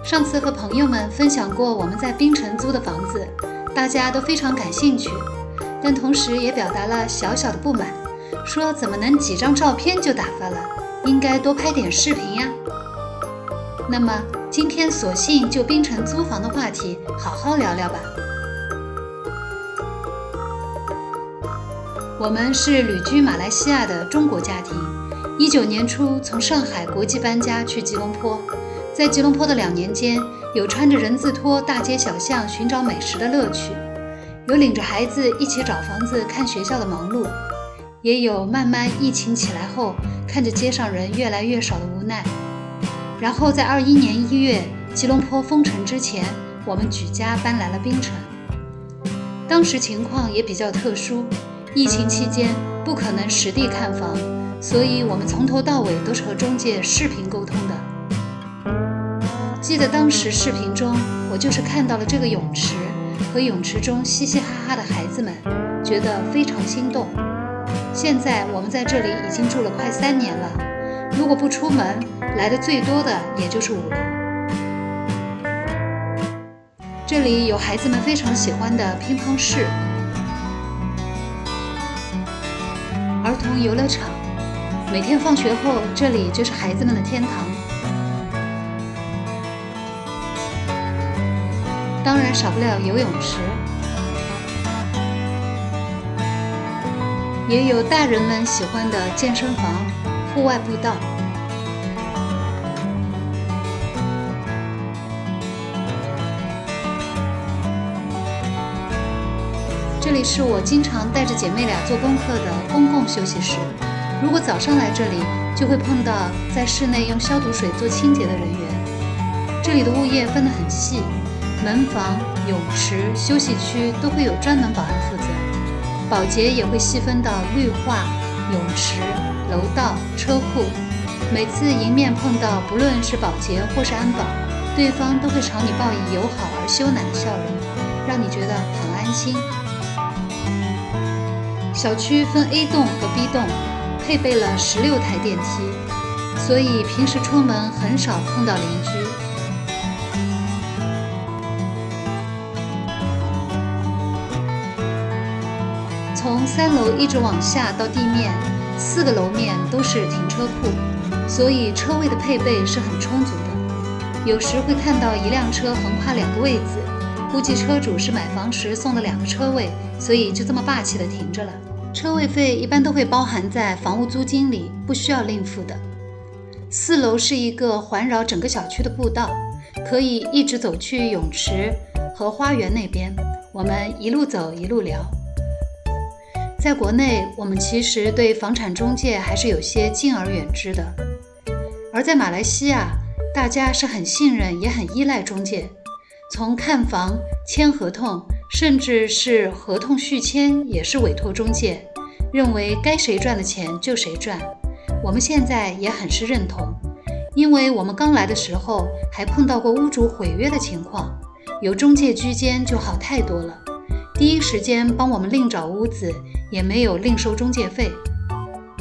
上次和朋友们分享过我们在槟城租的房子，大家都非常感兴趣，但同时也表达了小小的不满，说怎么能几张照片就打发了，应该多拍点视频呀。那么今天索性就槟城租房的话题好好聊聊吧。我们是旅居马来西亚的中国家庭，19年初从上海国际搬家去吉隆坡，在吉隆坡的2年间，有穿着人字拖大街小巷寻找美食的乐趣，有领着孩子一起找房子看学校的忙碌，也有慢慢疫情起来后看着街上人越来越少的无奈。然后在21年1月吉隆坡封城之前，我们举家搬来了槟城。当时情况也比较特殊，疫情期间不可能实地看房，所以我们从头到尾都是和中介视频沟通的。记得当时视频中，我就是看到了这个泳池和泳池中嘻嘻哈哈的孩子们，觉得非常心动。现在我们在这里已经住了快3年了，如果不出门，来的最多的也就是5楼。这里有孩子们非常喜欢的乒乓室、儿童游乐场，每天放学后，这里就是孩子们的天堂。当然少不了游泳池，也有大人们喜欢的健身房、户外步道。这里是我经常带着姐妹俩做功课的公共休息室。如果早上来这里，就会碰到在室内用消毒水做清洁的人员。这里的物业分得很细，门房、泳池、休息区都会有专门保安负责，保洁也会细分到绿化、泳池、楼道、车库。每次迎面碰到，不论是保洁或是安保，对方都会朝你报以友好而羞赧的笑容，让你觉得很安心。小区分 A 栋和 B 栋，配备了16台电梯，所以平时出门很少碰到邻居。从3楼一直往下到地面，4个楼面都是停车库，所以车位的配备是很充足的。有时会看到一辆车横跨2个位子，估计车主是买房时送的2个车位，所以就这么霸气的停着了。车位费一般都会包含在房屋租金里，不需要另付的。4楼是一个环绕整个小区的步道，可以一直走去泳池和花园那边，我们一路走一路聊。在国内，我们其实对房产中介还是有些敬而远之的，而在马来西亚，大家是很信任也很依赖中介，从看房、签合同，甚至是合同续签也是委托中介，认为该谁赚的钱就谁赚。我们现在也很是认同，因为我们刚来的时候还碰到过屋主毁约的情况，有中介居间就好太多了，第一时间帮我们另找屋子，也没有另收中介费。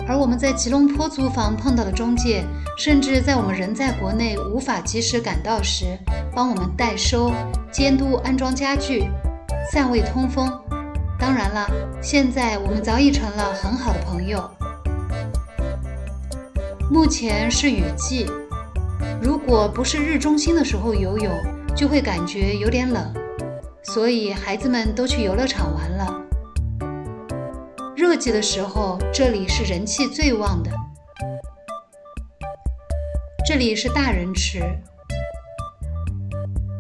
而我们在吉隆坡租房碰到的中介，甚至在我们人在国内无法及时赶到时，帮我们代收、监督安装家具、散味通风。当然了，现在我们早已成了很好的朋友。目前是雨季，如果不是日中心的时候游泳，就会感觉有点冷，所以孩子们都去游乐场玩了。热季的时候，这里是人气最旺的。这里是大人池，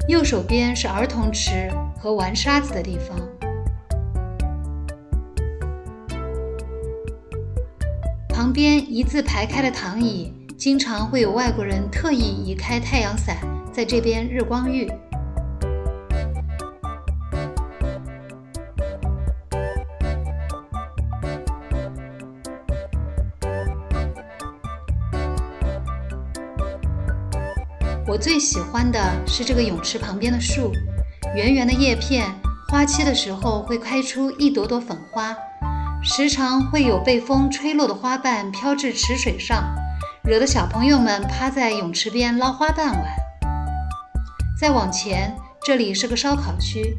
右手边是儿童池和玩沙子的地方。旁边一字排开的躺椅，经常会有外国人特意移开太阳伞，在这边日光浴。我最喜欢的是这个泳池旁边的树，圆圆的叶片，花期的时候会开出一朵朵粉花，时常会有被风吹落的花瓣飘至池水上，惹得小朋友们趴在泳池边捞花瓣玩。再往前，这里是个烧烤区，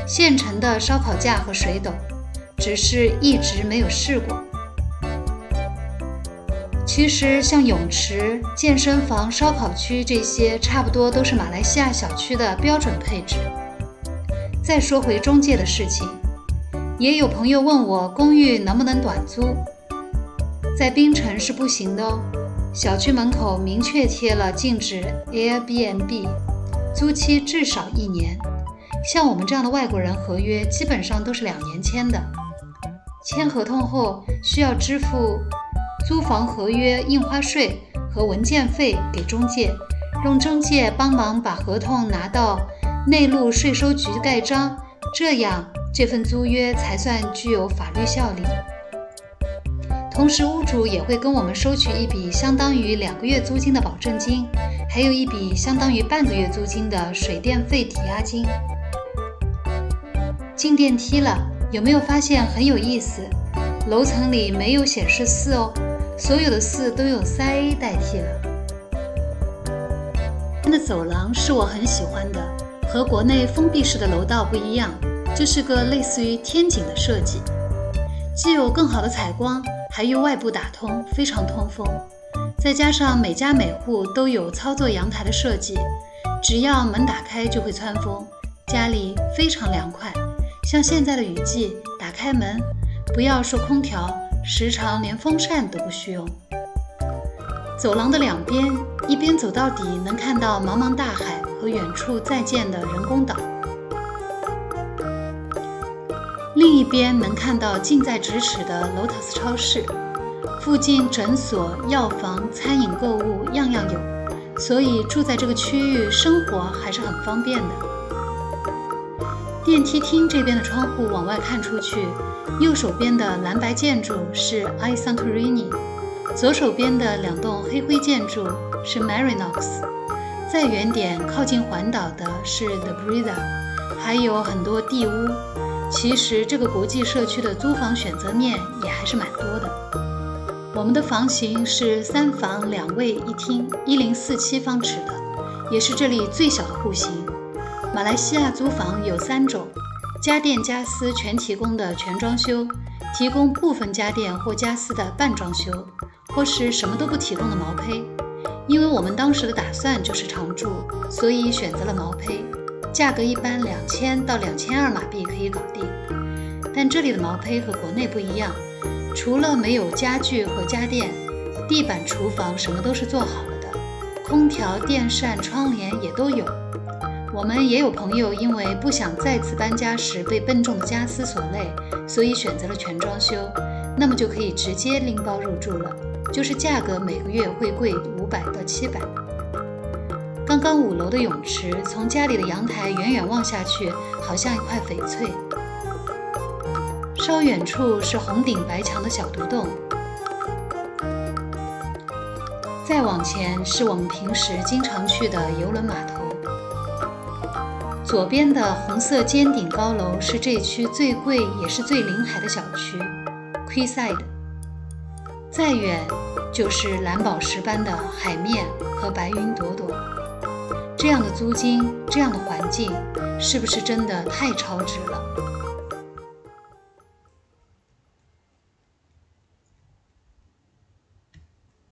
现成的烧烤架和水斗，只是一直没有试过。其实像泳池、健身房、烧烤区这些，差不多都是马来西亚小区的标准配置。再说回中介的事情，也有朋友问我公寓能不能短租，在槟城是不行的哦。小区门口明确贴了禁止 Airbnb， 租期至少1年。像我们这样的外国人，合约基本上都是2年签的。签合同后需要支付租房合约印花税和文件费给中介，让中介帮忙把合同拿到内陆税收局盖章，这样这份租约才算具有法律效力。同时屋主也会跟我们收取一笔相当于2个月租金的保证金，还有一笔相当于半个月租金的水电费抵押金。进电梯了，有没有发现很有意思？楼层里没有显示4哦，所有的4都用3A 代替了。的走廊是我很喜欢的，和国内封闭式的楼道不一样，这是个类似于天井的设计，既有更好的采光，还有外部打通，非常通风。再加上每家每户都有操作阳台的设计，只要门打开就会窜风，家里非常凉快。像现在的雨季，打开门，不要说空调，时常连风扇都不需用。走廊的两边，一边走到底能看到茫茫大海和远处在建的人工岛，另一边能看到近在咫尺的 Lotus 超市，附近诊所、药房、餐饮、购物样样有，所以住在这个区域生活还是很方便的。电梯厅这边的窗户往外看出去，右手边的蓝白建筑是 I Santorini， 左手边的2栋黑灰建筑是 Marinox， 再远点靠近环岛的是 The Brida， 还有很多地屋。其实这个国际社区的租房选择面也还是蛮多的。我们的房型是3房2卫1厅，1047方尺的，也是这里最小的户型。马来西亚租房有3种，家电家私全提供的全装修，提供部分家电或家私的半装修，或是什么都不提供的毛坯。因为我们当时的打算就是常住，所以选择了毛坯，价格一般2000到2200马币可以搞定。但这里的毛坯和国内不一样，除了没有家具和家电，地板、厨房什么都是做好了的，空调、电扇、窗帘也都有。我们也有朋友因为不想再次搬家时被笨重的家私所累，所以选择了全装修，那么就可以直接拎包入住了，就是价格每个月会贵500到700。刚刚5楼的泳池，从家里的阳台远远望下去，好像一块翡翠。稍远处是红顶白墙的小独栋，再往前是我们平时经常去的邮轮码头。左边的红色尖顶高楼是这区最贵也是最临海的小区 Quayside， 再远就是蓝宝石般的海面和白云朵朵。这样的租金，这样的环境，是不是真的太超值了？